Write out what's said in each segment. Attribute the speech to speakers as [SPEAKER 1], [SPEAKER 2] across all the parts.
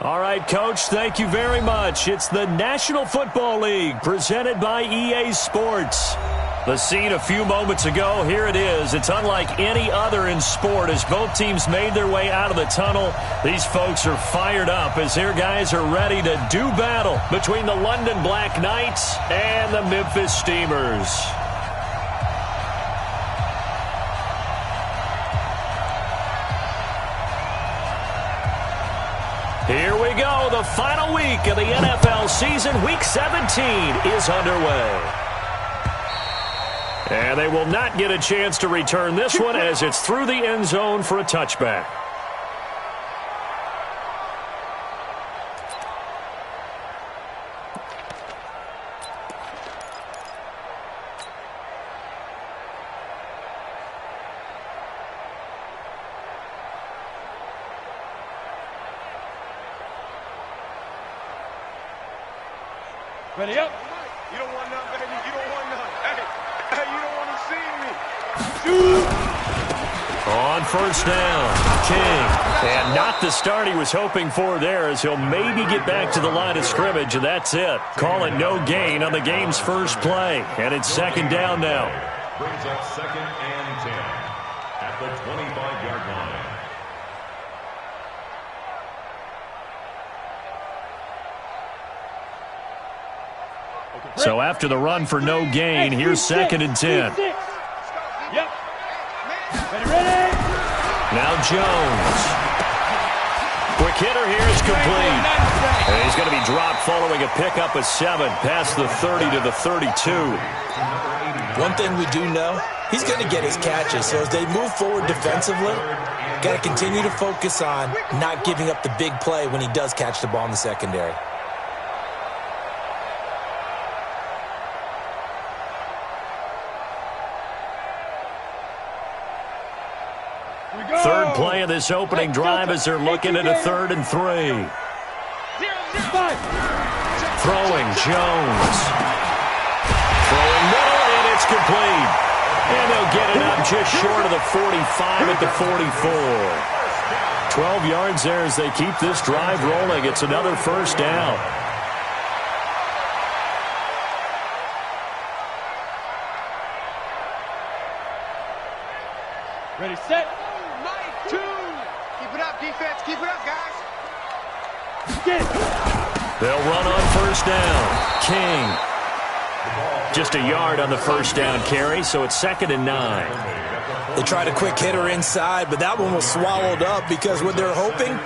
[SPEAKER 1] All right, Coach, thank you very much. It's the National Football League presented by EA Sports. The scene a few moments ago, here it is. It's unlike any other in sport as both teams made their way out of the tunnel. These folks are fired up as their guys are ready to do battle between the London Black Knights and the Memphis Steamers. Here we go. The final week of the NFL season. Week 17 is underway. And they will not get a chance to return this one as it's through the end zone for a touchback.
[SPEAKER 2] Ready up.
[SPEAKER 3] You don't want none, baby. You don't want none. Hey, you don't want to see me. Shoot.
[SPEAKER 1] On first down, King. And not the start he was hoping for there as he'll maybe get back to the line of scrimmage, and that's it. Call it no gain on the game's first play. And it's second down now.
[SPEAKER 4] Brings up 2nd and 10 at the 25-yard line.
[SPEAKER 1] So after the run for no gain, here's 2nd and 10.
[SPEAKER 2] Yep. Ready.
[SPEAKER 1] Now Jones. Quick hitter here is complete. And he's going to be dropped following a pickup of 7 past the 30 to the 32.
[SPEAKER 5] One thing we do know, he's going to get his catches. So as they move forward defensively, got to continue to focus on not giving up the big play when he does catch the ball in the secondary.
[SPEAKER 1] Third play of this opening drive as they're looking at a 3rd and 3. Throwing Jones. Throwing middle, and it's complete. And they'll get it up just short of the 45 at the 44. 12 yards there as they keep this drive rolling. It's another first down.
[SPEAKER 2] Ready, set.
[SPEAKER 3] Keep it up, defense. Keep it up, guys.
[SPEAKER 2] Get it.
[SPEAKER 1] They'll run on first down. King. Just a yard on the first down carry, so it's 2nd and 9.
[SPEAKER 5] They tried a quick hitter inside, but that one was swallowed up because what they're hoping,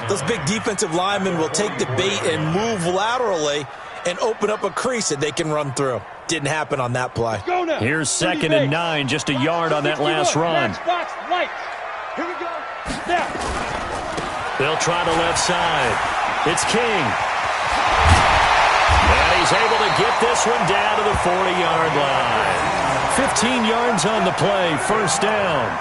[SPEAKER 5] those big defensive linemen will take the bait and move laterally and open up a crease that they can run through. Didn't happen on that play.
[SPEAKER 1] Here's 2nd and 9, just a yard on that last run.
[SPEAKER 2] Here we go. Now.
[SPEAKER 1] They'll try the left side. It's King. And he's able to get this one down to the 40-yard line. 15 yards on the play, first down.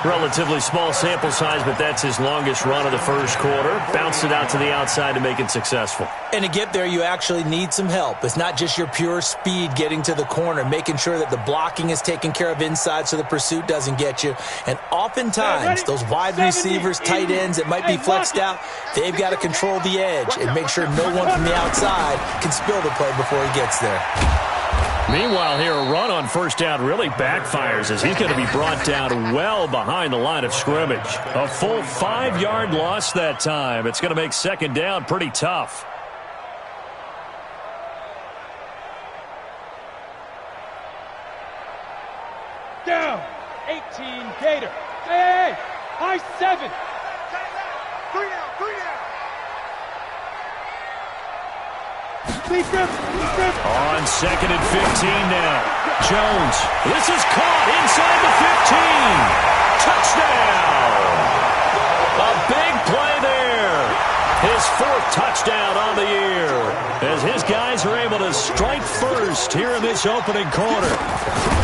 [SPEAKER 1] Relatively small sample size, but that's his longest run of the first quarter. Bounced it out to the outside to make it successful.
[SPEAKER 5] And to get there, you actually need some help. It's not just your pure speed getting to the corner, making sure that the blocking is taken care of inside so the pursuit doesn't get you. And oftentimes, those wide receivers, tight ends that might be flexed out, they've got to control the edge and make sure no one from the outside can spill the play before he gets there.
[SPEAKER 1] Meanwhile, here, a run on first down really backfires as he's going to be brought down well behind the line of scrimmage. A full 5-yard loss that time. It's going to make second down pretty tough.
[SPEAKER 2] Down. 18 Gator. Hey. High 7.
[SPEAKER 3] 3 down.
[SPEAKER 2] Deep grip.
[SPEAKER 1] On 2nd and 15 now. Jones. This is caught inside the 15. Touchdown. A big play there. His 4th touchdown on the year as his guys are able to strike first here in this opening quarter.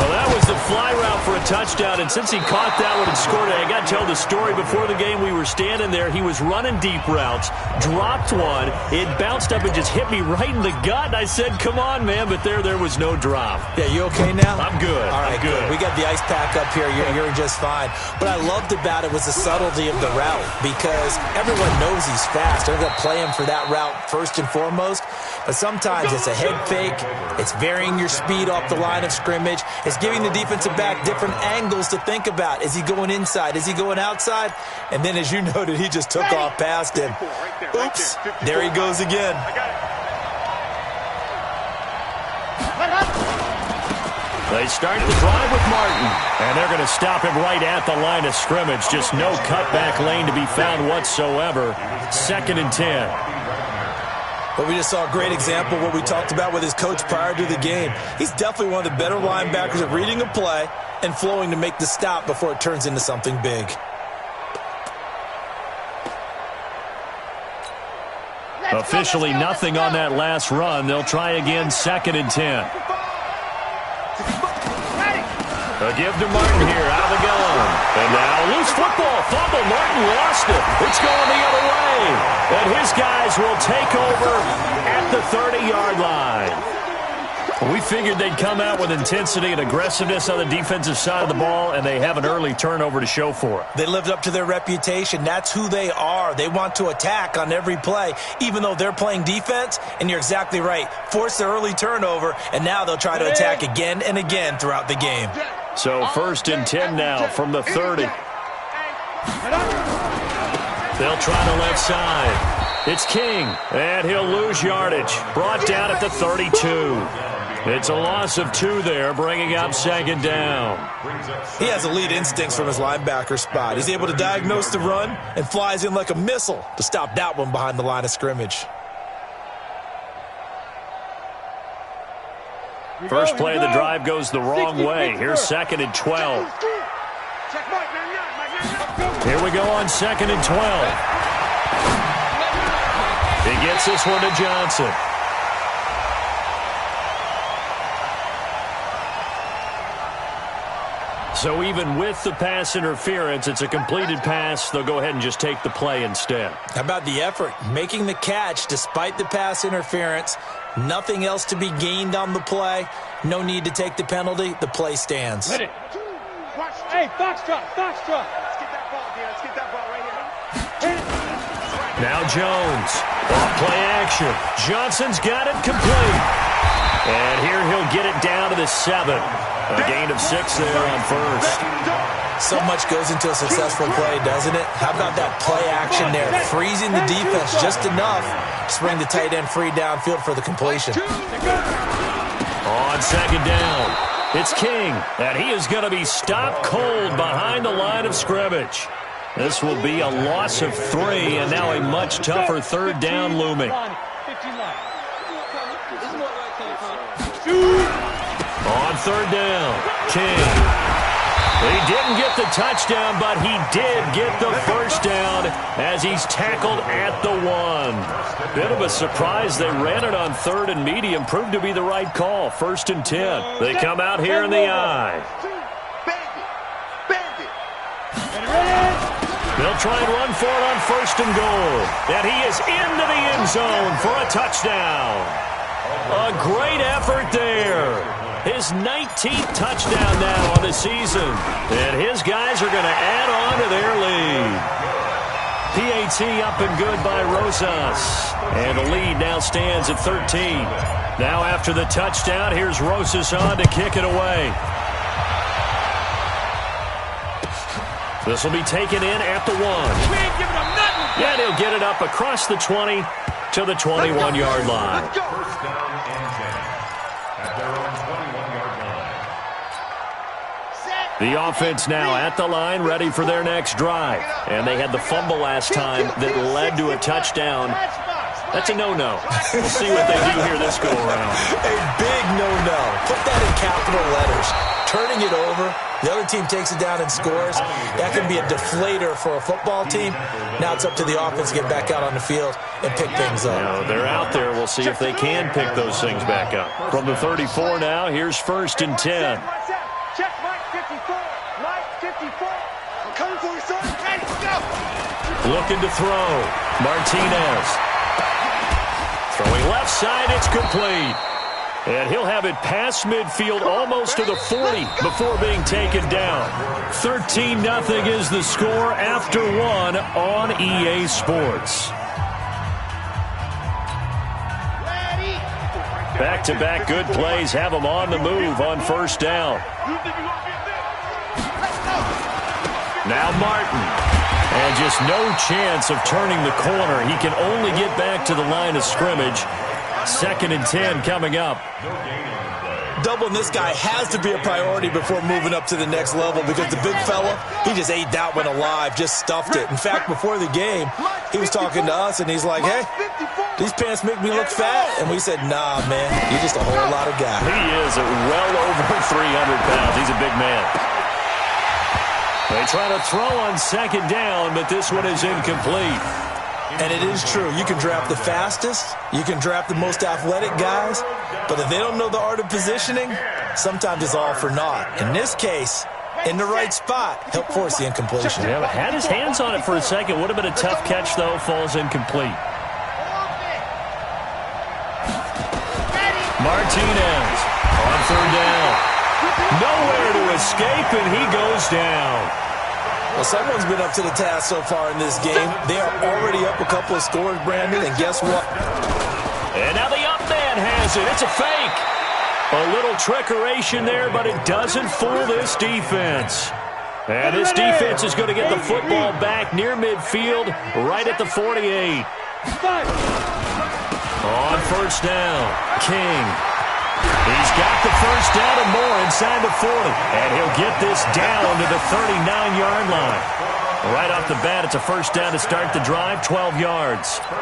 [SPEAKER 1] Well, that was the fly route for a touchdown, and since he caught that one and scored it, I got to tell the story. Before the game, we were standing there. He was running deep routes, dropped one. It bounced up and just hit me right in the gut, and I said, come on, man, but there was no drop.
[SPEAKER 5] Yeah, you okay now?
[SPEAKER 1] I'm good.
[SPEAKER 5] All right, good. We got the ice pack up here. You're just fine. What I loved about it was the subtlety of the route because everyone knows he's fast. They're going to play him going for that route first and foremost. But sometimes it's a head fake. It's varying your speed off the line of scrimmage. It's giving the defensive back different angles to think about. Is he going inside? Is he going outside? And then, as you noted, he just took off past him. Oops, there he goes again.
[SPEAKER 1] They start the drive with Martin, and they're going to stop him right at the line of scrimmage. Just no cutback lane to be found whatsoever. 2nd and 10.
[SPEAKER 5] But we just saw a great example of what we talked about with his coach prior to the game. He's definitely one of the better linebackers at reading a play and flowing to make the stop before it turns into something big.
[SPEAKER 1] Officially nothing on that last run. They'll try again, 2nd and 10. A give to Martin here, out of the gun. And now loose football, fumble, Martin lost it. It's going the other way. And his guys will take over at the 30-yard line. We figured they'd come out with intensity and aggressiveness on the defensive side of the ball, and they have an early turnover to show for it.
[SPEAKER 5] They lived up to their reputation. That's who they are. They want to attack on every play, even though they're playing defense. And you're exactly right. Force the early turnover, and now they'll try to attack again and again throughout the game.
[SPEAKER 1] So 1st and 10 now from the 30. They'll try the left side. It's King, and he'll lose yardage. Brought down at the 32. It's a loss of 2 there, bringing up 2nd down.
[SPEAKER 5] He has elite instincts from his linebacker spot. He's able to diagnose the run and flies in like a missile to stop that one behind the line of scrimmage.
[SPEAKER 1] First play of the drive goes the wrong way. Here's 2nd and 12. Here we go on 2nd and 12. He gets this one to Johnson. So even with the pass interference, it's a completed pass. They'll go ahead and just take the play instead.
[SPEAKER 5] How about the effort? Making the catch despite the pass interference. Nothing else to be gained on the play. No need to take the penalty. The play stands.
[SPEAKER 2] Hit it. Hey, Foxtrot, Foxtrot. Let's get that ball, dude. Let's get that ball right here. Hit it.
[SPEAKER 1] Now Jones. Off play action. Johnson's got it complete. And here he'll get it down to the 7. A gain of 6 there on first.
[SPEAKER 5] So much goes into a successful play, doesn't it? How about that play action there? Freezing the defense just enough to bring the tight end free downfield for the completion.
[SPEAKER 1] On 2nd down, it's King, and he is going to be stopped cold behind the line of scrimmage. This will be a loss of 3, and now a much tougher 3rd down looming. On 3rd down, King. He didn't get the touchdown, but he did get the first down as he's tackled at the 1. Bit of a surprise. They ran it on 3rd and medium. Proved to be the right call. 1st and 10. They come out here in the eye. They'll try and run for it on 1st and goal. And he is into the end zone for a touchdown. A great effort there. His 19th touchdown now on the season. And his guys are going to add on to their lead. PAT up and good by Rosas. And the lead now stands at 13. Now after the touchdown, here's Rosas on to kick it away. This will be taken in at the 1. And he'll get it up across the 20 to the 21-yard line. The offense now at the line, ready for their next drive. And they had the fumble last time that led to a touchdown. That's a no-no. We'll see what they do here this go-around.
[SPEAKER 5] A big no-no. Put that in capital letters. Turning it over, the other team takes it down and scores. That can be a deflator for a football team. Now it's up to the offense to get back out on the field and pick things up.
[SPEAKER 1] Now, they're out there. We'll see if they can pick those things back up. From the 34 now, here's 1st and 10.
[SPEAKER 3] Check Mike 54. Mike 54. I'm coming for you, son. Hey, go.
[SPEAKER 1] Looking to throw. Martinez. Throwing left side. It's complete. And he'll have it past midfield almost to the 40 before being taken down. 13-0 is the score after 1 on EA Sports. Back-to-back good plays have him on the move on first down. Now Martin. And just no chance of turning the corner. He can only get back to the line of scrimmage. 2nd and 10 coming up.
[SPEAKER 5] Doubling this guy has to be a priority before moving up to the next level because the big fella, he just ate that one alive, just stuffed it. In fact, before the game, he was talking to us, and he's like, hey, these pants make me look fat. And we said, nah, man, you're just a whole lot of guy.
[SPEAKER 1] He is well over 300 pounds. He's a big man. They try to throw on 2nd down, but this one is incomplete.
[SPEAKER 5] And it is true. You can draft the fastest. You can draft the most athletic guys. But if they don't know the art of positioning, sometimes it's all for naught. In this case, in the right spot, help force the incompletion.
[SPEAKER 1] Yeah, had his hands on it for a second. Would have been a tough catch, though. Falls incomplete. Martinez on 3rd down. Nowhere to escape, and he goes down.
[SPEAKER 5] Well, someone's been up to the task so far in this game. They are already up a couple of scores, Brandon, and guess what?
[SPEAKER 1] And now the up man has it. It's a fake. A little trickeration there, but it doesn't fool this defense. And this defense is going to get the football back near midfield, right at the 48. On first down, King. He's got the first down and more inside the 40. And he'll get this down to the 39-yard line. Right off the bat, it's a first down to start the drive, 12 yards.
[SPEAKER 2] Got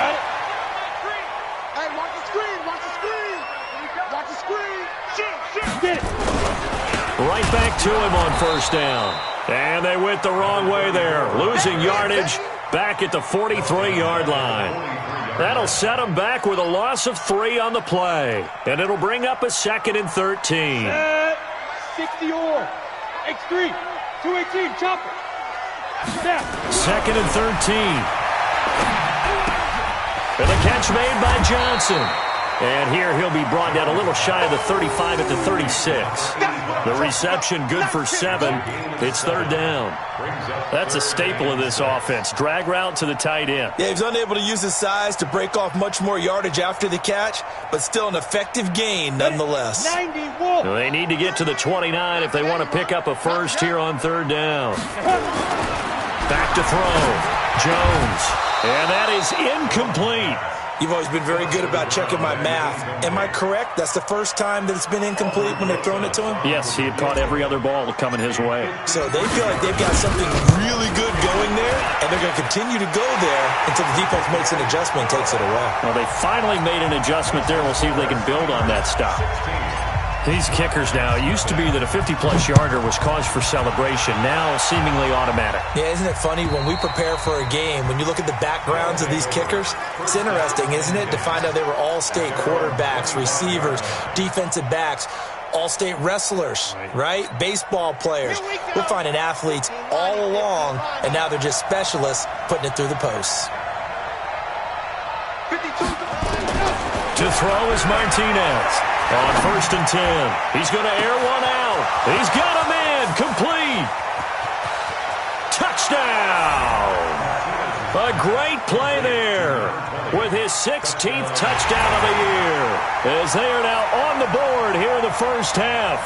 [SPEAKER 2] it. Hey, watch the screen, watch the screen. Watch the screen. Shoot. Get it.
[SPEAKER 1] Right back to him on first down. And they went the wrong way there. Losing yardage back at the 43-yard line. That'll set them back with a loss of 3 on the play. And it'll bring up a 2nd and 13.
[SPEAKER 2] 60 or X3, 218, chopper. Snap.
[SPEAKER 1] 2nd and 13. And the catch made by Johnson. And here he'll be brought down a little shy of the 35 at the 36. The reception good for 7. It's 3rd down. That's a staple of this offense. Drag route to the tight end.
[SPEAKER 5] Yeah, he's unable to use his size to break off much more yardage after the catch, but still an effective gain nonetheless.
[SPEAKER 2] 91.
[SPEAKER 1] They need to get to the 29 if they want to pick up a first here on 3rd down. Back to throw. Jones. And that is incomplete.
[SPEAKER 5] You've always been very good about checking my math. Am I correct? That's the first time that it's been incomplete when they've thrown it to him?
[SPEAKER 1] Yes, he had caught every other ball coming his way.
[SPEAKER 5] So they feel like they've got something really good going there, and they're going to continue to go there until the defense makes an adjustment and takes it away.
[SPEAKER 1] Well, they finally made an adjustment there. We'll see if they can build on that stop. These kickers now, it used to be that a 50-plus yarder was cause for celebration. Now seemingly automatic.
[SPEAKER 5] Yeah, isn't it funny when we prepare for a game, when you look at the backgrounds of these kickers, it's interesting, isn't it, to find out they were all-state quarterbacks, receivers, defensive backs, all-state wrestlers, right? Baseball players. We're finding athletes all along, and now they're just specialists putting it through the posts.
[SPEAKER 1] To throw is Martinez. On 1st and 10. He's going to air one out. He's got a man. Complete. Touchdown. A great play there with his 16th touchdown of the year as they are now on the board here in the first half.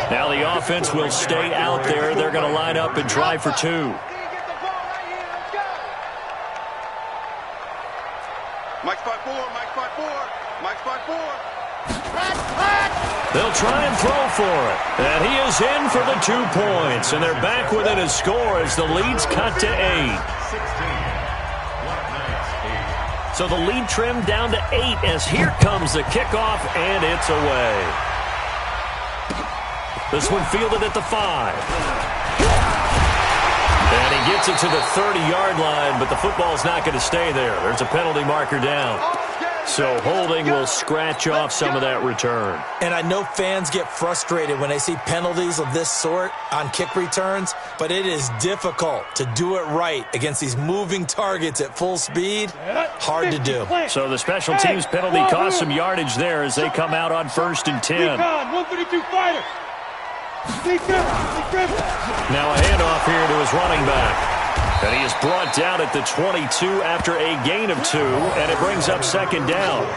[SPEAKER 1] Now the offense will stay out there. They're going to line up and try for 2.
[SPEAKER 3] Mike 5-4, Mike 5-4, Mike 5-4.
[SPEAKER 1] They'll try and throw for it. And he is in for the 2 points. And they're back within a score as the lead's cut to 8. So the lead trimmed down to 8 as here comes the kickoff, and it's away. This one fielded at the 5. And he gets it to the 30-yard line, but the football's not going to stay there. There's a penalty marker down. So holding will scratch off some of that return.
[SPEAKER 5] And I know fans get frustrated when they see penalties of this sort on kick returns, but it is difficult to do it right against these moving targets at full speed. Hard to do.
[SPEAKER 1] So the special teams penalty cost some yardage there as they come out on 1st and 10.
[SPEAKER 2] 132 fighter.
[SPEAKER 1] Now a handoff here to his running back. And he is brought down at the 22 after a gain of 2, and it brings up 2nd down.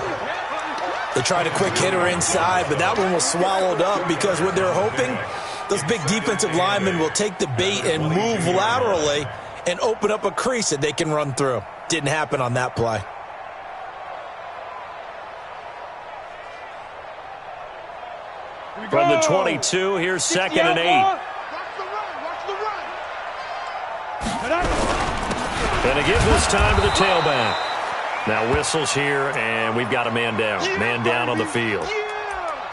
[SPEAKER 5] They tried a quick hitter inside, but that one was swallowed up because what they're hoping, those big defensive linemen will take the bait and move laterally and open up a crease that they can run through. Didn't happen on that play.
[SPEAKER 1] From the 22, here's 2nd and 8. And a give this time to the tailback. Now whistles here, and we've got a man down. Man down on the field.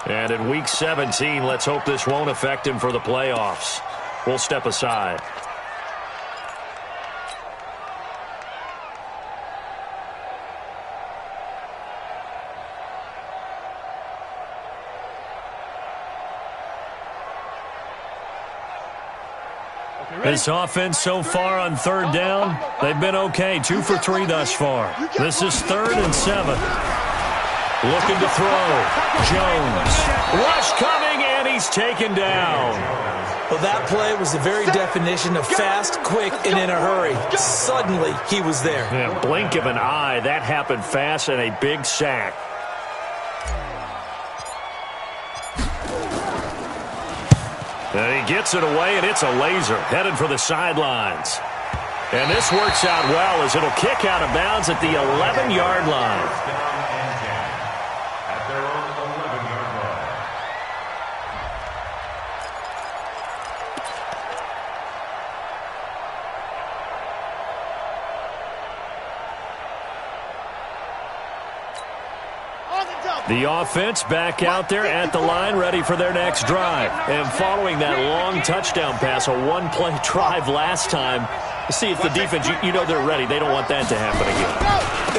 [SPEAKER 1] And in Week 17, let's hope this won't affect him for the playoffs. We'll step aside. This offense so far on 3rd down, they've been okay. 2 for 3 thus far. This is 3rd and 7. Looking to throw. Jones. Rush coming, and he's taken down.
[SPEAKER 5] Well, that play was the very definition of fast, quick, and in a hurry. Suddenly, he was there.
[SPEAKER 1] Yeah, blink of an eye. That happened fast and a big sack. And he gets it away, and it's a laser headed for the sidelines. And this works out well as it'll kick out of bounds at the 11-yard line.
[SPEAKER 4] At their own 11-yard line.
[SPEAKER 1] The offense back out there at the line, ready for their next drive. And following that long touchdown pass, a one-play drive last time, see if the defense, you know they're ready. They don't want that to happen again.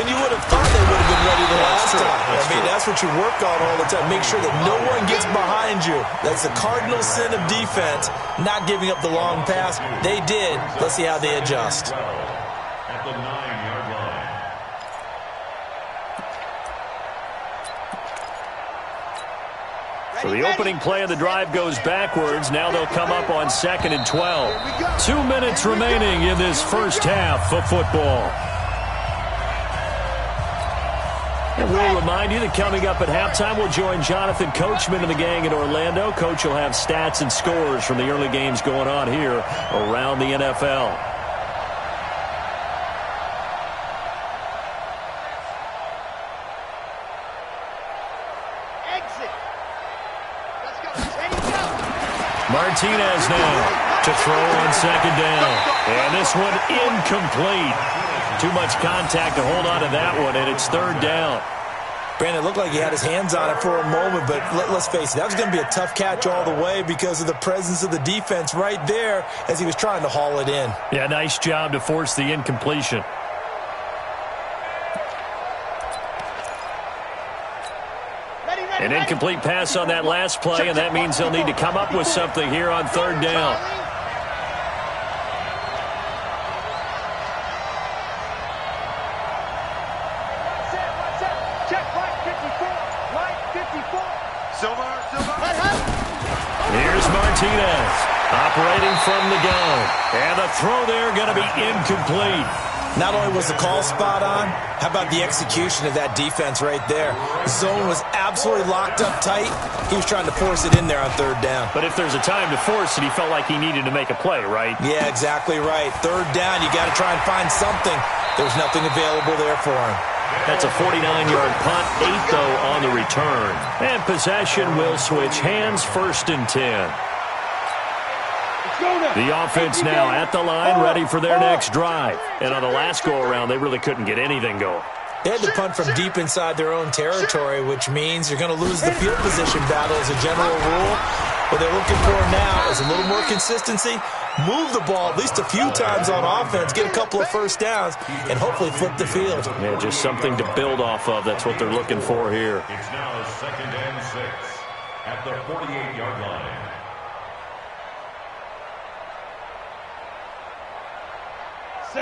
[SPEAKER 5] And you would have thought they would have been ready the last time. That's what you work on all the time. Make sure that no one gets behind you. That's the cardinal sin of defense, not giving up the long pass. They did. Let's see how they adjust.
[SPEAKER 4] At the 9-yard line.
[SPEAKER 1] So the opening play of the drive goes backwards. Now they'll come up on 2nd and 12. 2 minutes remaining in this first half of football. And we'll remind you that coming up at halftime, we'll join Jonathan Coachman and the gang in Orlando. Coach will have stats and scores from the early games going on here around the NFL. Martinez now to throw on 2nd down. And this one incomplete. Too much contact to hold on to that one, and it's 3rd down.
[SPEAKER 5] Brandon, it looked like he had his hands on it for a moment, but let's face it, that was going to be a tough catch all the way because of the presence of the defense right there as he was trying to haul it in.
[SPEAKER 1] Yeah, nice job to force the incompletion. An incomplete pass on that last play, and that means they'll need to come up with something here on 3rd down. Here's Martinez operating from the gun. And the throw there going to be incomplete.
[SPEAKER 5] Not only was the call spot on, how about the execution of that defense right there? The zone was absolutely locked up tight. He was trying to force it in there on 3rd down.
[SPEAKER 1] But if there's a time to force it, he felt like he needed to make a play, right?
[SPEAKER 5] Yeah, exactly right. 3rd down, you got to try and find something. There's nothing available there for him.
[SPEAKER 1] That's a 49-yard punt, 8 though on the return. And possession will switch hands, 1st and 10. The offense now at the line, ready for their next drive. And on the last go-around, they really couldn't get anything going.
[SPEAKER 5] They had to punt from deep inside their own territory, which means you're going to lose the field position battle as a general rule. What they're looking for now is a little more consistency, move the ball at least a few times on offense, get a couple of first downs, and hopefully flip the field.
[SPEAKER 1] Yeah, just something to build off of. That's what they're looking for here.
[SPEAKER 4] It's now 2nd and 6 at the 48-yard line.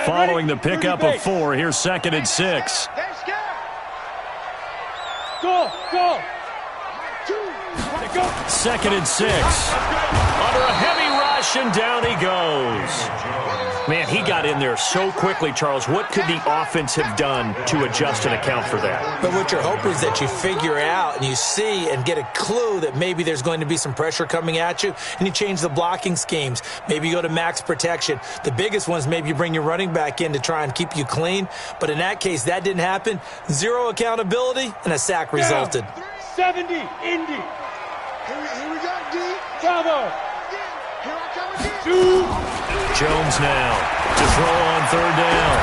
[SPEAKER 1] Following the pickup of 4, here's 2nd and 6.
[SPEAKER 2] Go.
[SPEAKER 1] 2nd and 6. Under a heavy rush, and down he goes. Man, he got in there so quickly, Charles. What could the offense have done to adjust and account for that?
[SPEAKER 5] But what you're hoping is that you figure out and you see and get a clue that maybe there's going to be some pressure coming at you, and you change the blocking schemes. Maybe you go to max protection. The biggest ones, maybe you bring your running back in to try and keep you clean. But in that case, that didn't happen. Zero accountability, and a sack resulted.
[SPEAKER 2] 70, Indy.
[SPEAKER 3] Here we go, D.
[SPEAKER 2] Bravo.
[SPEAKER 3] Here I come again.
[SPEAKER 1] Jones now to throw on 3rd down.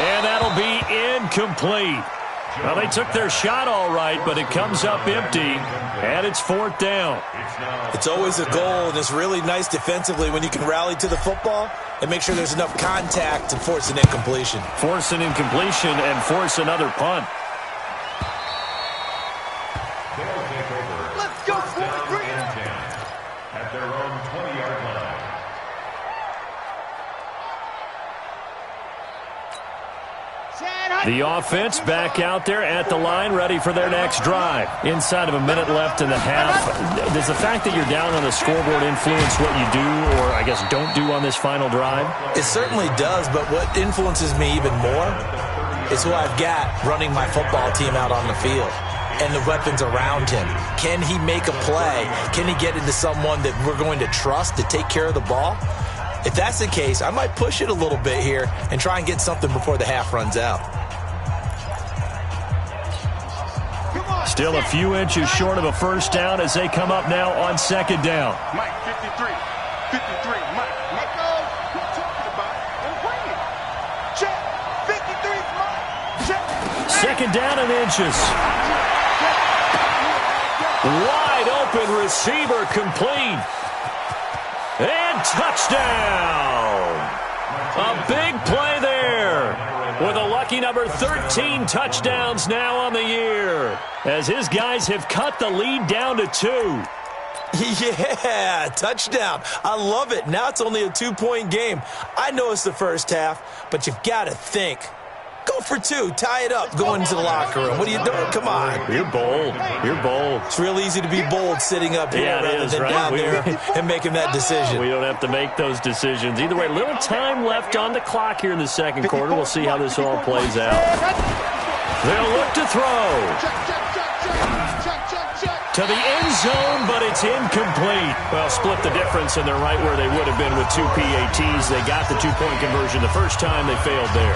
[SPEAKER 1] And that'll be incomplete. Well, they took their shot all right, but it comes up empty, and it's 4th down.
[SPEAKER 5] It's always a goal, and it's really nice defensively when you can rally to the football and make sure there's enough contact to force an incompletion.
[SPEAKER 1] Force an incompletion and force another punt.
[SPEAKER 3] Let's go, 43.
[SPEAKER 4] At their own 20-yard line.
[SPEAKER 1] The offense back out there at the line, ready for their next drive. Inside of a minute left in the half. Does the fact that you're down on the scoreboard influence what you do, or I guess don't do on this final drive?
[SPEAKER 5] It certainly does, but what influences me even more is who I've got running my football team out on the field and the weapons around him. Can he make a play? Can he get into someone that we're going to trust to take care of the ball? If that's the case, I might push it a little bit here and try and get something before the half runs out.
[SPEAKER 1] Still a few inches short of a first down as they come up now on 2nd down.
[SPEAKER 3] Mike, 53. 53, Mike. Mike, what you talking about? I'm playing. Check. 53's Mike. Check.
[SPEAKER 1] 2nd down and inches. Wide open receiver complete. And touchdown! A big play there with a lucky number 13 touchdowns now on the year as his guys have cut the lead down to 2.
[SPEAKER 5] Yeah, touchdown. I love it. Now it's only a 2-point game. I know it's the first half, but you've got to think. Go for 2. Tie it up. Go into the locker room. What are you doing? Come on.
[SPEAKER 1] You're bold. You're bold.
[SPEAKER 5] It's real easy to be bold sitting up here rather than
[SPEAKER 1] right?
[SPEAKER 5] down there and making that decision.
[SPEAKER 1] We don't have to make those decisions. Either way, little time left on the clock here in the 2nd quarter. We'll see how this all plays out. They'll look to throw. To the end zone, but it's incomplete. Well, split the difference, and they're right where they would have been with 2 PATs. They got the 2-point conversion the first time. They failed there.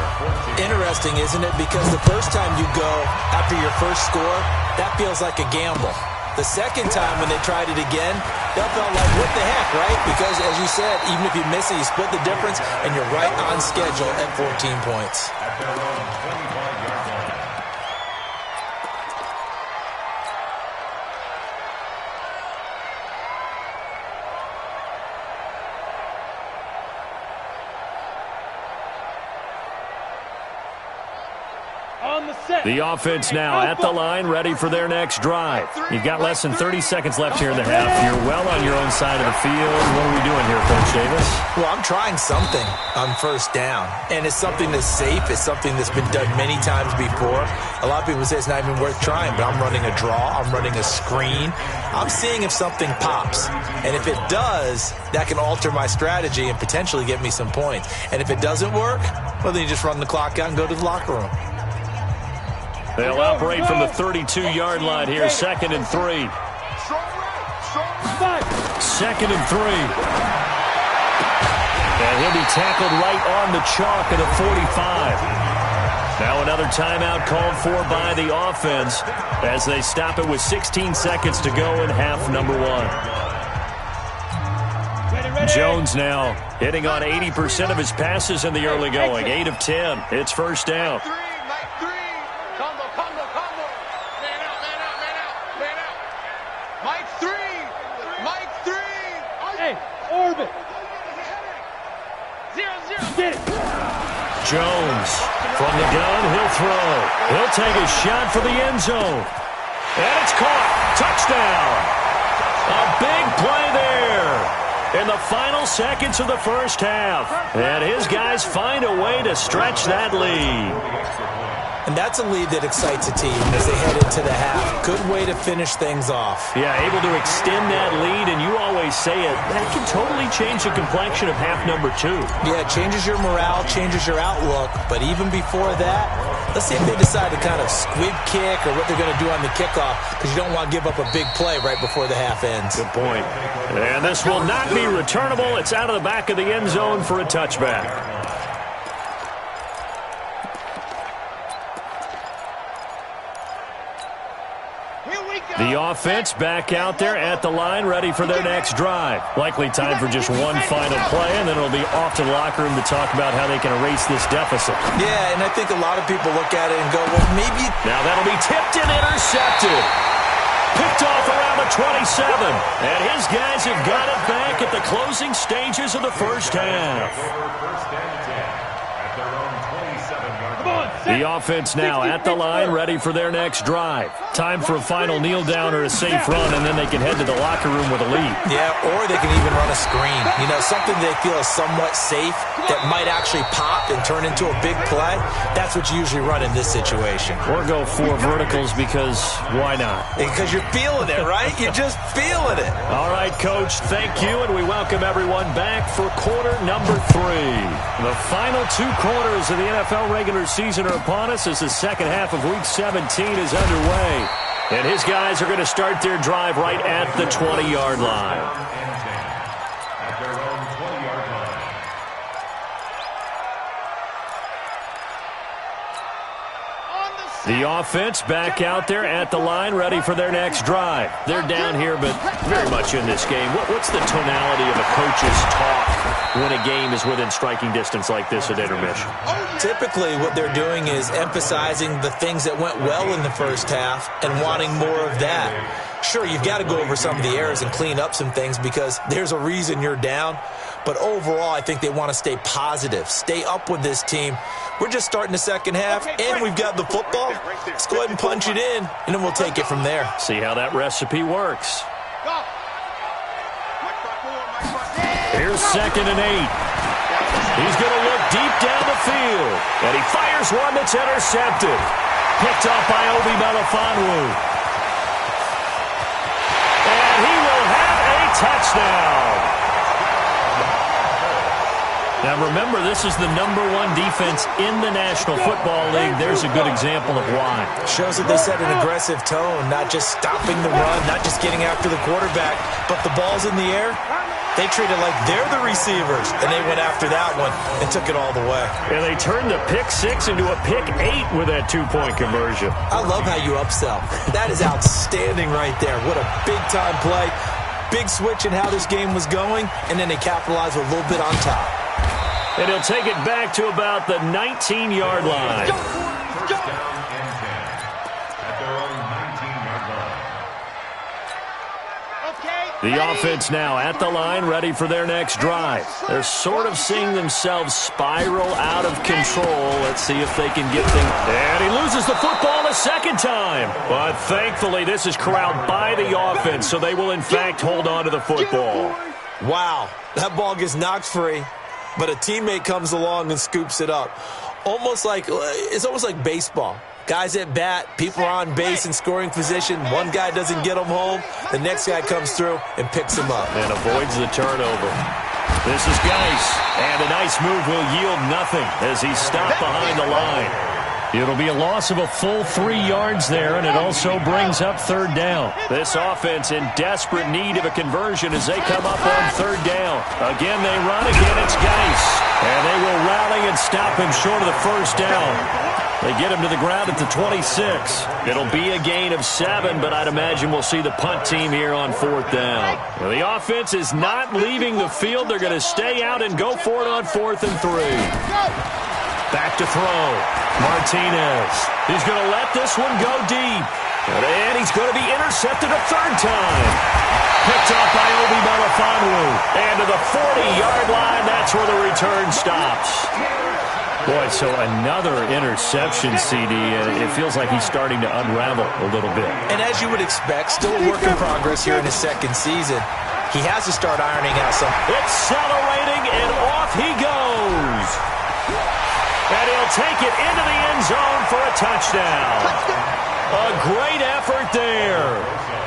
[SPEAKER 5] Interesting, isn't it? Because the first time you go after your first score, that feels like a gamble. The second time when they tried it again, that felt like, what the heck, right? Because, as you said, even if you miss it, you split the difference, and you're right on schedule at 14 points.
[SPEAKER 1] The offense now at the line, ready for their next drive. You've got less than 30 seconds left here in the half. You're well on your own side of the field. What are we doing here, Coach Davis?
[SPEAKER 5] Well, I'm trying something on first down, and it's something that's safe. It's something that's been done many times before. A lot of people say it's not even worth trying, but I'm running a draw. I'm running a screen. I'm seeing if something pops, and if it does, that can alter my strategy and potentially get me some points. And if it doesn't work, well, then you just run the clock out and go to the locker room.
[SPEAKER 1] They'll operate from the 32-yard line here, 2nd and 3. 2nd and 3. And he'll be tackled right on the chalk of the 45. Now another timeout called for by the offense as they stop it with 16 seconds to go in half number 1. Jones now hitting on 80% of his passes in the early going. 8 of 10. It's first down. Jones from the gun, he'll throw. He'll take a shot for the end zone. And it's caught. Touchdown. A big play there in the final seconds of the first half. And his guys find a way to stretch that lead.
[SPEAKER 5] And that's a lead that excites a team as they head into the half. Good way to finish things off.
[SPEAKER 1] Yeah, able to extend that lead, and you always say it, that can totally change the complexion of half number 2.
[SPEAKER 5] Yeah, it changes your morale, changes your outlook. But even before that, let's see if they decide to kind of squib kick or what they're going to do on the kickoff, because you don't want to give up a big play right before the half ends.
[SPEAKER 1] Good point. And this will not be returnable. It's out of the back of the end zone for a touchback. The offense back out there at the line, ready for their next drive. Likely time for just one final play, and then it'll be off to the locker room to talk about how they can erase this deficit.
[SPEAKER 5] Yeah, and I think a lot of people look at it and go, well, maybe...
[SPEAKER 1] Now that'll be tipped and intercepted. Picked off around the 27. And his guys have got it back at the closing stages of the first half. The offense now at the line, ready for their next drive. Time for a final kneel down or a safe run, and then they can head to the locker room with a lead.
[SPEAKER 5] Yeah, or they can even run a screen. You know, something they feel is somewhat safe that might actually pop and turn into a big play. That's what you usually run in this situation.
[SPEAKER 1] Or go 4 verticals because why not?
[SPEAKER 5] Because you're feeling it, right? You're just feeling it.
[SPEAKER 1] All right, Coach, thank you, and we welcome everyone back for quarter number 3. The final 2 quarters of the NFL regular season are upon us as the second half of Week 17 is underway. And his guys are going to start their drive right at the 20-yard line.
[SPEAKER 4] At their own 20-yard line.
[SPEAKER 1] The offense back out there at the line, ready for their next drive. They're down here, but very much in this game. What's the tonality of a coach's talk when a game is within striking distance like this at intermission?
[SPEAKER 5] Typically, what they're doing is emphasizing the things that went well in the first half and wanting more of that. Sure, you've got to go over some of the errors and clean up some things because there's a reason you're down. But overall, I think they want to stay positive, stay up with this team. We're just starting the second half, and we've got the football. Let's go ahead and punch it in, and then we'll take it from there.
[SPEAKER 1] See how that recipe works. Here's 2nd and 8. He's going to look deep down the field, and he fires one that's intercepted. Picked off by Obi Melifonwu. And he will have a touchdown. Now, remember, this is the #1 defense in the National Football League. There's a good example of why.
[SPEAKER 5] Shows that they set an aggressive tone, not just stopping the run, not just getting after the quarterback, but the ball's in the air. They treat it like they're the receivers, and they went after that one and took it all the way.
[SPEAKER 1] And they turned the pick 6 into a pick 8 with that 2-point conversion.
[SPEAKER 5] I love how you upsell. That is outstanding right there. What a big-time play. Big switch in how this game was going, and then they capitalized with a little bit on top.
[SPEAKER 1] And he'll take it back to about the 19-yard line.
[SPEAKER 4] First down and 10 at their own 19-yard line.
[SPEAKER 1] The offense now at the line, ready for their next drive. They're sort of seeing themselves spiral out of control. Let's see if they can get things. And he loses the football a second time. But thankfully, this is corralled by the offense, so they will, in fact, hold on to the football.
[SPEAKER 5] Wow, that ball gets knocked free. But a teammate comes along and scoops it up. It's almost like baseball. Guys at bat, people are on base in scoring position. One guy doesn't get him home. The next guy comes through and picks him up.
[SPEAKER 1] And avoids the turnover. This is Geis. And a nice move will yield nothing as he's stopped behind the line. It'll be a loss of a full 3 yards there, and it also brings up 3rd down. This offense in desperate need of a conversion as they come up on 3rd down. Again, they run. Again, it's Geis. And they will rally and stop him short of the 1st down. They get him to the ground at the 26. It'll be a gain of 7, but I'd imagine we'll see the punt team here on 4th down. Now, the offense is not leaving the field. They're going to stay out and go for it on 4th and 3. Back to throw. Martinez. He's going to let this one go deep. And he's going to be intercepted a 3rd time. Picked off by Obi Melifonwu. And to the 40-yard line, that's where the return stops. Boy, so another interception, CD, and it feels like he's starting to unravel a little bit.
[SPEAKER 5] And as you would expect, still a work in progress here in his second season. He has to start ironing out some.
[SPEAKER 1] Accelerating, and off he goes. And he'll take it into the end zone for a touchdown. A great effort there.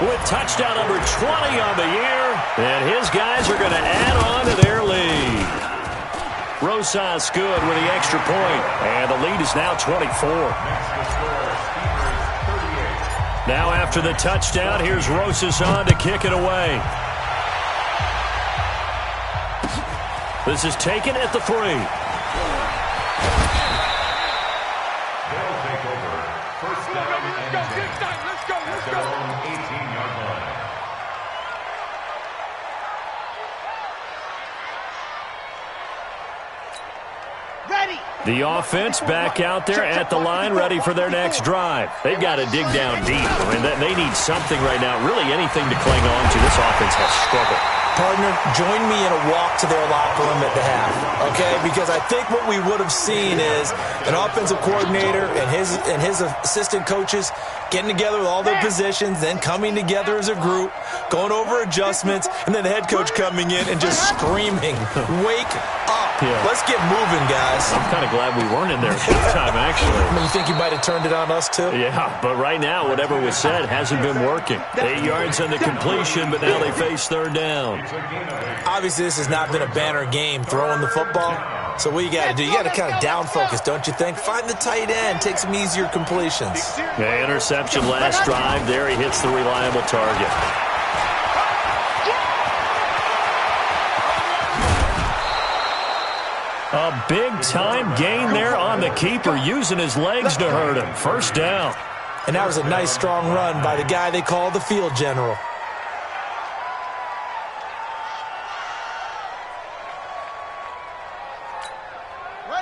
[SPEAKER 1] With touchdown number 20 on the year, and his guys are going to add on to their lead. Rosas good with the extra point, and the lead is now 24. Now after the touchdown, here's Rosas on to kick it away. This is taken at the 3.
[SPEAKER 4] They'll take over. First down and 10.
[SPEAKER 2] Let's go.
[SPEAKER 4] At their own 18-yard line.
[SPEAKER 2] Ready.
[SPEAKER 1] The offense back out there at the line, ready for their next drive. They've got to dig down deep. I mean, they need something right now, really anything to cling on to. This offense has struggled.
[SPEAKER 5] Partner, join me in a walk to their locker room at the half, okay? Because I think what we would have seen is an offensive coordinator and his assistant coaches getting together with all their positions, then coming together as a group, going over adjustments, and then the head coach coming in and just screaming, "Wake up.
[SPEAKER 1] Yeah.
[SPEAKER 5] Let's get moving, guys."
[SPEAKER 1] I'm kind of glad we weren't in there at that time, actually.
[SPEAKER 5] I mean, you think you might have turned it on us, too?
[SPEAKER 1] Yeah, but right now, whatever was said hasn't been working. 8 yards on the completion, but now they face third down.
[SPEAKER 5] Obviously, this has not been a banner game throwing the football. So what you got to do, you got to kind of down focus, don't you think? Find the tight end, take some easier completions.
[SPEAKER 1] Yeah, interception last drive. There he hits the reliable target. A big-time gain there on the keeper, using his legs to hurt him. First down.
[SPEAKER 5] And that was a nice, strong run by the guy they call the field general.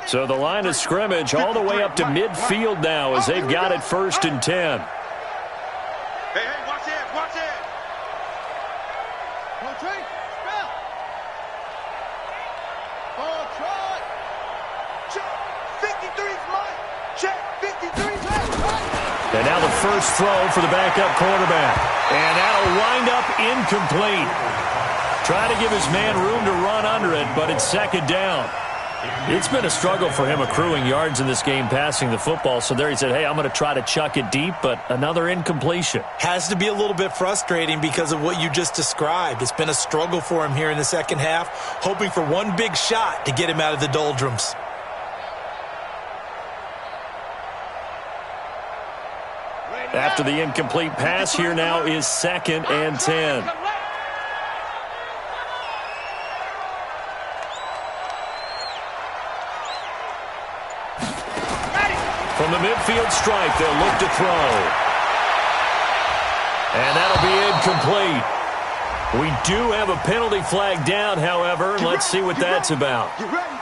[SPEAKER 1] So the line of scrimmage all the way up to midfield now as they've got it 1st and 10.
[SPEAKER 3] Hey, watch it, watch it.
[SPEAKER 2] Ball train, spell. Ball try.
[SPEAKER 3] Check. 53's mine. Check. 53's left.
[SPEAKER 1] And now the first throw for the backup quarterback. And that'll wind up incomplete. Trying to give his man room to run under it, but it's second down. It's been a struggle for him accruing yards in this game passing the football. So there he said, hey, I'm going to try to chuck it deep, but another incompletion.
[SPEAKER 5] Has to be a little bit frustrating because of what you just described. It's been a struggle for him here in the second half, hoping for one big shot to get him out of the doldrums.
[SPEAKER 1] After the incomplete pass, here now is 2nd and 10. From the midfield stripe, they'll look to throw. And that'll be incomplete. We do have a penalty flag down, however. Let's see what that's about.
[SPEAKER 2] You ready?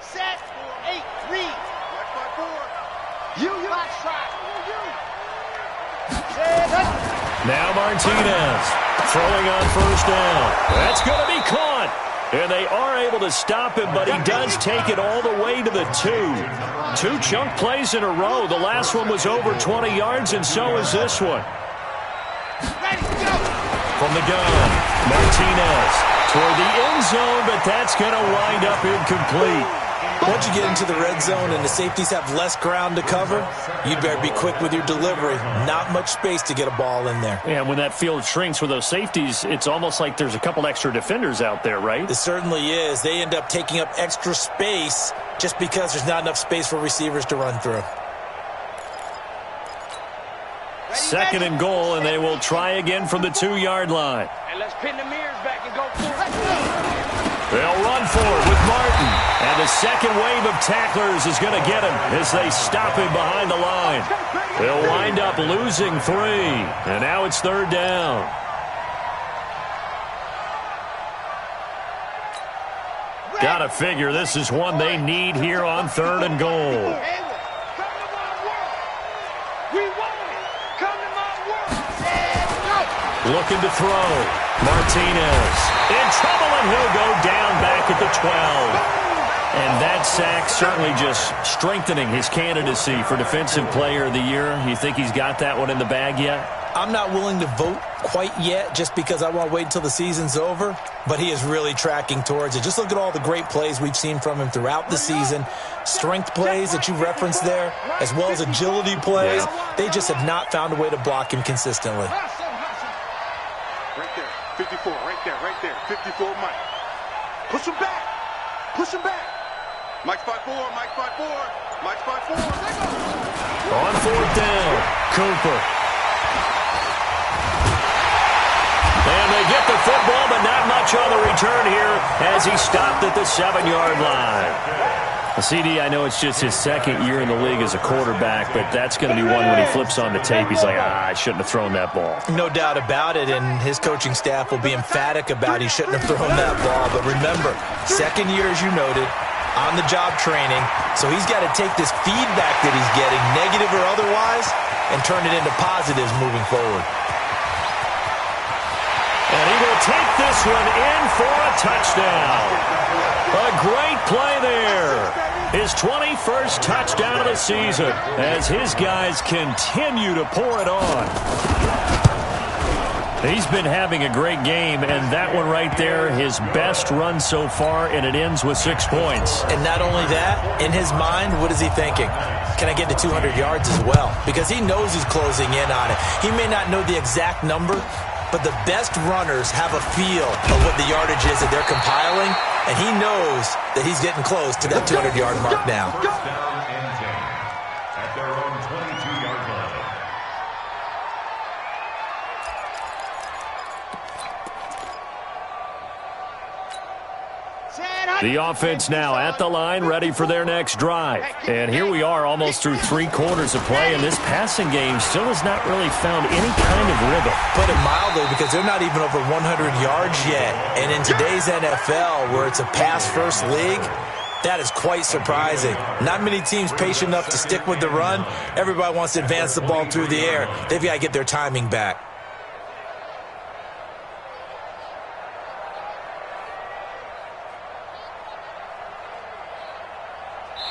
[SPEAKER 2] Set. 8, read.
[SPEAKER 3] Watch my board.
[SPEAKER 2] You. Box try.
[SPEAKER 1] Now Martinez throwing on first down. That's going to be caught. And they are able to stop him, but he does take it all the way to the 2. 2 chunk plays in a row. The last one was over 20 yards, and so is this one.
[SPEAKER 2] Ready, go.
[SPEAKER 1] From the gun, Martinez toward the end zone, but that's going to wind up incomplete.
[SPEAKER 5] Once you get into the red zone and the safeties have less ground to cover, you'd better be quick with your delivery. Not much space to get a ball in there.
[SPEAKER 1] And when that field shrinks with those safeties, it's almost like there's a couple extra defenders out there, right?
[SPEAKER 5] It certainly is. They end up taking up extra space just because there's not enough space for receivers to run through.
[SPEAKER 1] 2nd and goal, and they will try again from the 2-yard line.
[SPEAKER 2] And let's pin the mirrors back and go for it.
[SPEAKER 1] They'll run for it with Martin. And the second wave of tacklers is going to get him as they stop him behind the line. They'll wind up losing 3. And now it's 3rd down. Gotta figure this is one they need here on 3rd and goal.
[SPEAKER 2] We want it. Come to my world.
[SPEAKER 1] Looking to throw. Martinez in trouble, and he'll go down back at the 12. And that sack certainly just strengthening his candidacy for Defensive Player of the Year. You think he's got that one in the bag yet?
[SPEAKER 5] I'm not willing to vote quite yet just because I want to wait until the season's over, but he is really tracking towards it. Just look at all the great plays we've seen from him throughout the season. Strength plays that you referenced there, as well as agility plays. They just have not found a way to block him consistently.
[SPEAKER 3] Right there, 54, right there, 54, Mike. Push him back, push him back. Mike's 5'4", Mike's 5'4", Mike's 5'4".
[SPEAKER 1] On fourth down, Cooper. And they get the football, but not much on the return here as he stopped at the 7-yard line. CD, I know it's just his second year in the league as a quarterback, but that's going to be one when he flips on the tape. He's like, I shouldn't have thrown that ball.
[SPEAKER 5] No doubt about it, and his coaching staff will be emphatic about he shouldn't have thrown that ball. But remember, second year, as you noted, on-the-job training, so he's got to take this feedback that he's getting, negative or otherwise, and turn it into positives moving forward.
[SPEAKER 1] And he will take this one in for a touchdown. A great play there. His 21st touchdown of the season as his guys continue to pour it on. He's been having a great game, and that one right there, his best run so far, and it ends with 6 points.
[SPEAKER 5] And not only that, in his mind, what is he thinking? Can I get to 200 yards as well? Because he knows he's closing in on it. He may not know the exact number, but the best runners have a feel of what the yardage is that they're compiling, and he knows that he's getting close to that 200-yard mark now.
[SPEAKER 4] Down and 10 at their own 22-yard line.
[SPEAKER 1] The offense now at the line, ready for their next drive. And here we are almost through 3 quarters of play, and this passing game still has not really found any kind of rhythm.
[SPEAKER 5] Put it mildly, because they're not even over 100 yards yet. And in today's NFL, where it's a pass-first league, that is quite surprising. Not many teams patient enough to stick with the run. Everybody wants to advance the ball through the air. They've got to get their timing back.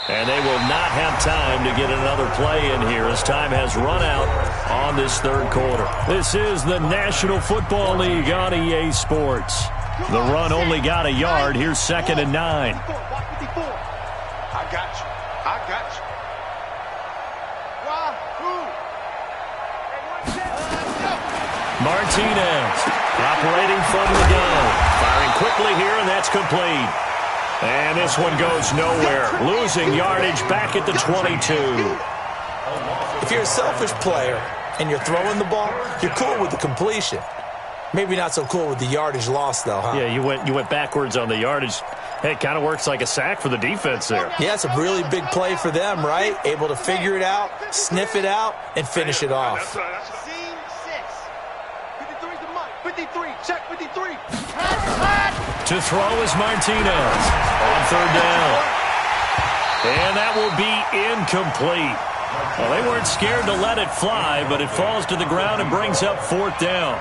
[SPEAKER 1] And they will not have time to get another play in here as time has run out on this third quarter. This is the National Football League on EA Sports. The run only got a yard. Here's 2nd and 9.
[SPEAKER 3] I got you. I got you.
[SPEAKER 1] Martinez operating from the gun. Firing quickly here, and that's complete. And this one goes nowhere. Losing yardage back at the 22.
[SPEAKER 5] If you're a selfish player and you're throwing the ball, you're cool with the completion. Maybe not so cool with the yardage loss, though, huh?
[SPEAKER 1] Yeah, you went backwards on the yardage. Hey, it kind of works like a sack for the defense there.
[SPEAKER 5] Yeah, it's a really big play for them, right? Able to figure it out, sniff it out, and finish it off.
[SPEAKER 2] Scene 6. 53 to Mike. 53. Check 53.
[SPEAKER 1] To throw is Martinez on 3rd down. And that will be incomplete. Well, they weren't scared to let it fly, but it falls to the ground and brings up 4th down.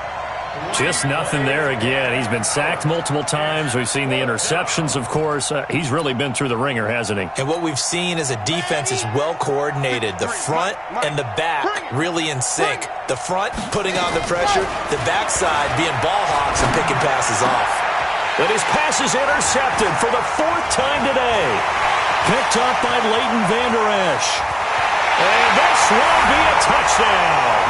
[SPEAKER 1] Just nothing there again. He's been sacked multiple times. We've seen the interceptions, of course. He's really been through the ringer, hasn't he?
[SPEAKER 5] And what we've seen is a defense is well coordinated. The front and the back really in sync. The front putting on the pressure, the backside being ball hawks and picking passes off.
[SPEAKER 1] And his pass is intercepted for the 4th time today. Picked up by Leighton Vander Esch. And this will be a touchdown.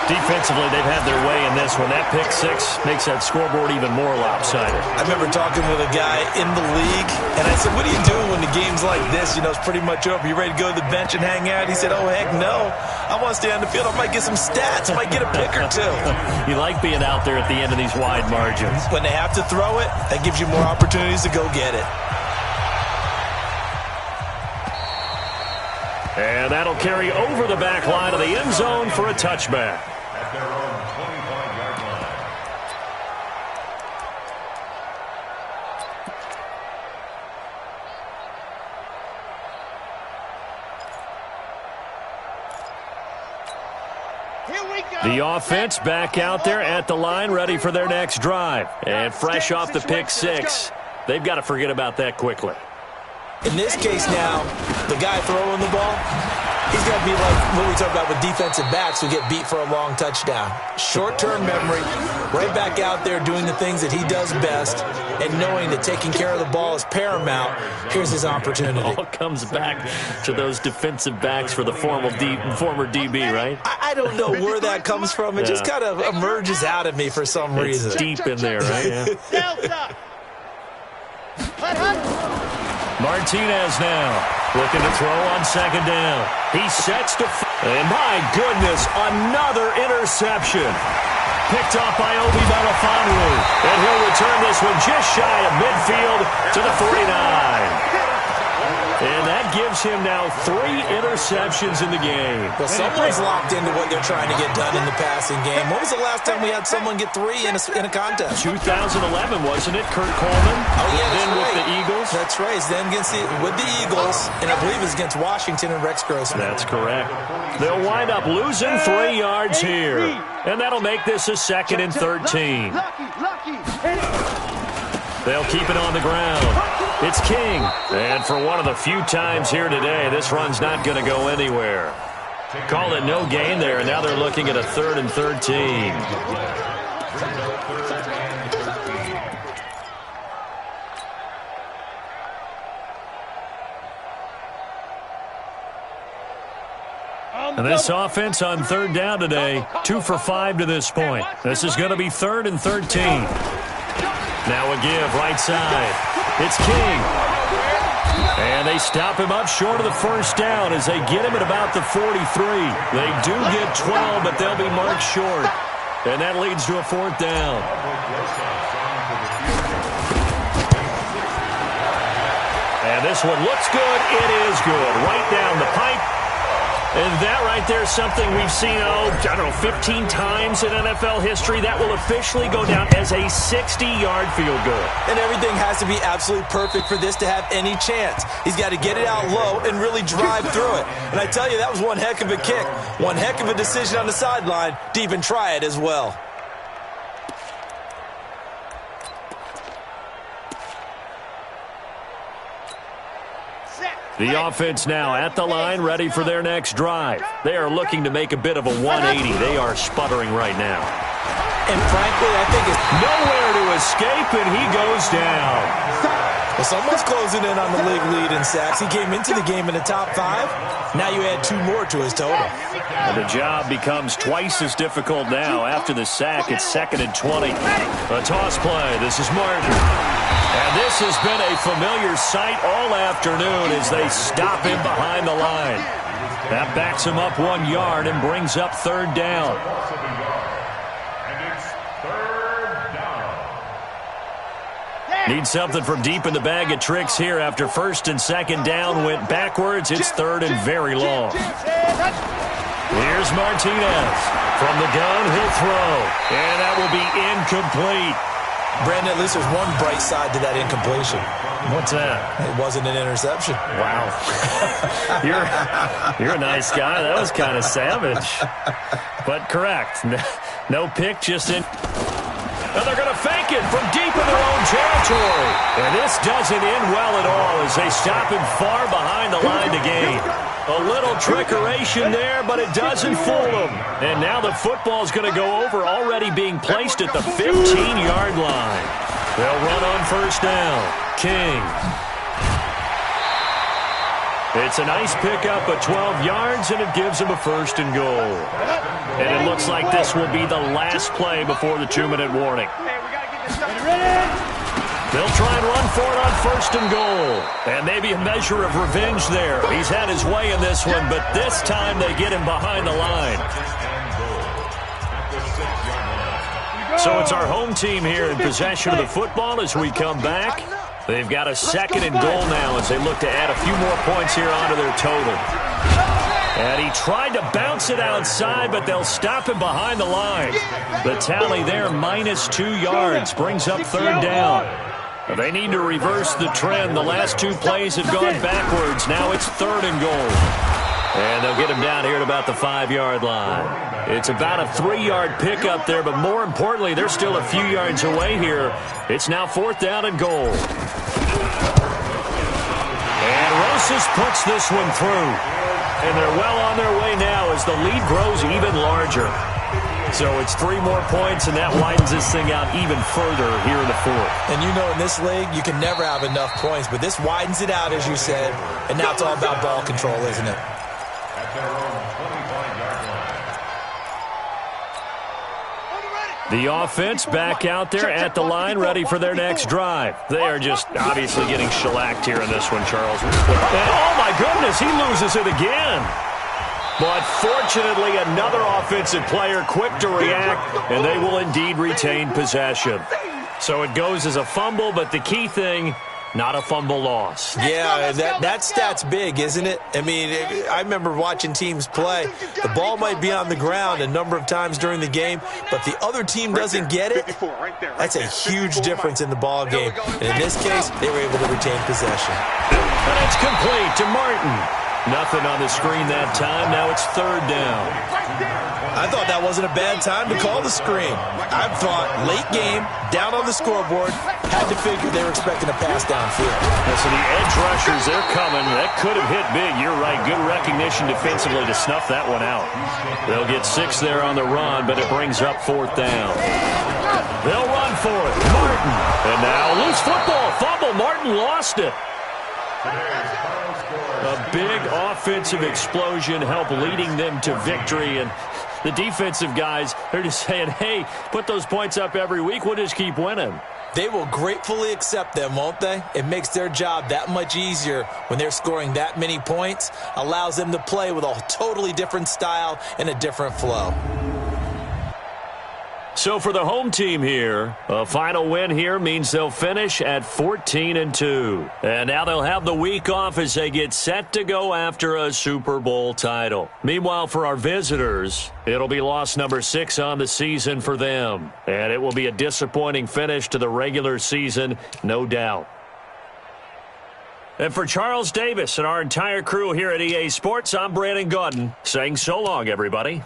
[SPEAKER 1] Defensively, they've had their way in this one. That pick 6 makes that scoreboard even more lopsided.
[SPEAKER 5] I remember talking with a guy in the league, and I said, what are you doing when the game's like this? You know, it's pretty much over. You ready to go to the bench and hang out? He said, oh, heck no. I want to stay on the field. I might get some stats. I might get a pick or 2.
[SPEAKER 1] You like being out there at the end of these wide margins.
[SPEAKER 5] When they have to throw it, that gives you more opportunities to go get it.
[SPEAKER 1] And that'll carry over the back line of the end zone for a touchback.
[SPEAKER 4] At their own 25-yard line.
[SPEAKER 2] Here we
[SPEAKER 1] The offense back out there at the line, ready for their next drive. And fresh off the pick six. They've got to forget about that quickly.
[SPEAKER 5] In this case now, the guy throwing the ball, he's got to be like what we talk about with defensive backs who get beat for a long touchdown. Short-term memory, right back out there doing the things that he does best, and knowing that taking care of the ball is paramount. Here's his opportunity.
[SPEAKER 1] It all comes back to those defensive backs for the former DB, right?
[SPEAKER 5] I don't know where that comes from. It just kind of emerges out of me for some reason.
[SPEAKER 1] It's deep in there, right? Yeah. Martinez now looking to throw on second down. He sets to and my goodness, another interception. Picked off by Obi Melifonwu. And he'll return this one just shy of midfield to the 49. And that gives him now 3 interceptions in the game.
[SPEAKER 5] Well, someone's locked into what they're trying to get done in the passing game. When was the last time we had someone get 3 in a contest?
[SPEAKER 1] 2011, wasn't it? Kurt Coleman.
[SPEAKER 5] Oh, yeah, that's
[SPEAKER 1] then
[SPEAKER 5] right.
[SPEAKER 1] With the Eagles.
[SPEAKER 5] That's right. It's then with the Eagles, and I believe it's against Washington and Rex Grossman.
[SPEAKER 1] That's correct. They'll wind up losing 3 yards here. And that'll make this a 2nd and 13. They'll keep it on the ground. It's King. And for one of the few times here today, this run's not going to go anywhere. Call it no gain there, and now they're looking at a 3rd and 13. And this offense on 3rd down today, 2 for 5 to this point. This is going to be 3rd and 13. Now a give right side. It's King. And they stop him up short of the first down as they get him at about the 43. They do get 12, but they'll be marked short. And that leads to a 4th down. And this one looks good. It is good. Right down the pipe. And that right there is something we've seen, 15 times in NFL history. That will officially go down as a 60-yard field goal.
[SPEAKER 5] And everything has to be absolutely perfect for this to have any chance. He's got to get it out low and really drive through it. And I tell you, that was one heck of a kick. One heck of a decision on the sideline to even try it as well.
[SPEAKER 1] The offense now at the line, ready for their next drive. They are looking to make a bit of a 180. They are sputtering right now.
[SPEAKER 5] And frankly, I think it's
[SPEAKER 1] nowhere to escape, and he goes down.
[SPEAKER 5] Well, someone's closing in on the league lead in sacks. He came into the game in the top 5. Now you add 2 more to his total.
[SPEAKER 1] And the job becomes twice as difficult now. After the sack, it's 2nd and 20. A toss play. This is Martin. And this has been a familiar sight all afternoon as they stop him behind the line. That backs him up 1 yard and brings up 3rd down. Need something from deep in the bag of tricks here after 1st and 2nd down went backwards. It's 3rd and very long. Here's Martinez. From the gun, he'll throw. And that will be incomplete.
[SPEAKER 5] Brandon, at least there's one bright side to that incompletion.
[SPEAKER 1] What's that?
[SPEAKER 5] It wasn't an interception.
[SPEAKER 1] Wow. You're a nice guy. That was kind of savage. But correct. No pick, just in. And they're going to fake it from deep in their own territory. And this doesn't end well at all as they stop him far behind the line to gain. A little trickeration there, but it doesn't fool them. And now the football's going to go over, already being placed at the 15-yard line. They'll run on 1st down. King. It's a nice pickup of 12 yards, and it gives him a 1st and goal. And it looks like this will be the last play before the 2-minute warning. They'll try and run for it on 1st and goal. And maybe a measure of revenge there. He's had his way in this one, but this time they get him behind the line. So it's our home team here in possession of the football as we come back. They've got a 2nd and goal now as they look to add a few more points here onto their total. And he tried to bounce it outside, but they'll stop him behind the line. The tally there, -2 yards, brings up 3rd down. They need to reverse the trend. The last 2 plays have gone backwards. Now it's 3rd and goal. And they'll get him down here at about the 5-yard line. It's about a 3-yard pickup there, but more importantly, they're still a few yards away here. It's now 4th down and goal. And Rosas puts this one through. And they're well on their way now as the lead grows even larger. So it's 3 more points, and that widens this thing out even further here in the 4th.
[SPEAKER 5] And you know in this league, you can never have enough points, but this widens it out, as you said. And now it's all about ball control, isn't it?
[SPEAKER 1] The offense back out there at the line, ready for their next drive. They are just obviously getting shellacked here in this one, Charles. And, oh, my goodness, he loses it again. But fortunately, another offensive player quick to react, and they will indeed retain possession. So it goes as a fumble, but the key thing, not a fumble loss.
[SPEAKER 5] Yeah, that stat's big, isn't it? I mean, I remember watching teams play. The ball might be on the ground a number of times during the game, but the other team doesn't get it. That's a huge difference in the ball game. And in this case, they were able to retain possession.
[SPEAKER 1] And it's complete to Martin. Nothing on the screen that time. Now it's 3rd down.
[SPEAKER 5] I thought that wasn't a bad time to call the screen. I thought late game, down on the scoreboard, had to figure they were expecting a pass downfield.
[SPEAKER 1] So the edge rushers, they're coming. That could have hit big. You're right. Good recognition defensively to snuff that one out. They'll get 6 there on the run, but it brings up 4th down. They'll run for it. Martin. And now loose football. Fumble. Martin lost it. A big offensive explosion helped leading them to victory, and the defensive guys, they're just saying, hey, put those points up every week, we'll just keep winning.
[SPEAKER 5] They will gratefully accept them, won't they? It makes their job that much easier when they're scoring that many points, allows them to play with a totally different style and a different flow.
[SPEAKER 1] So for the home team here, a final win here means they'll finish at 14-2. And now they'll have the week off as they get set to go after a Super Bowl title. Meanwhile, for our visitors, it'll be loss number 6 on the season for them. And it will be a disappointing finish to the regular season, no doubt. And for Charles Davis and our entire crew here at EA Sports, I'm Brandon Gaudin saying so long, everybody.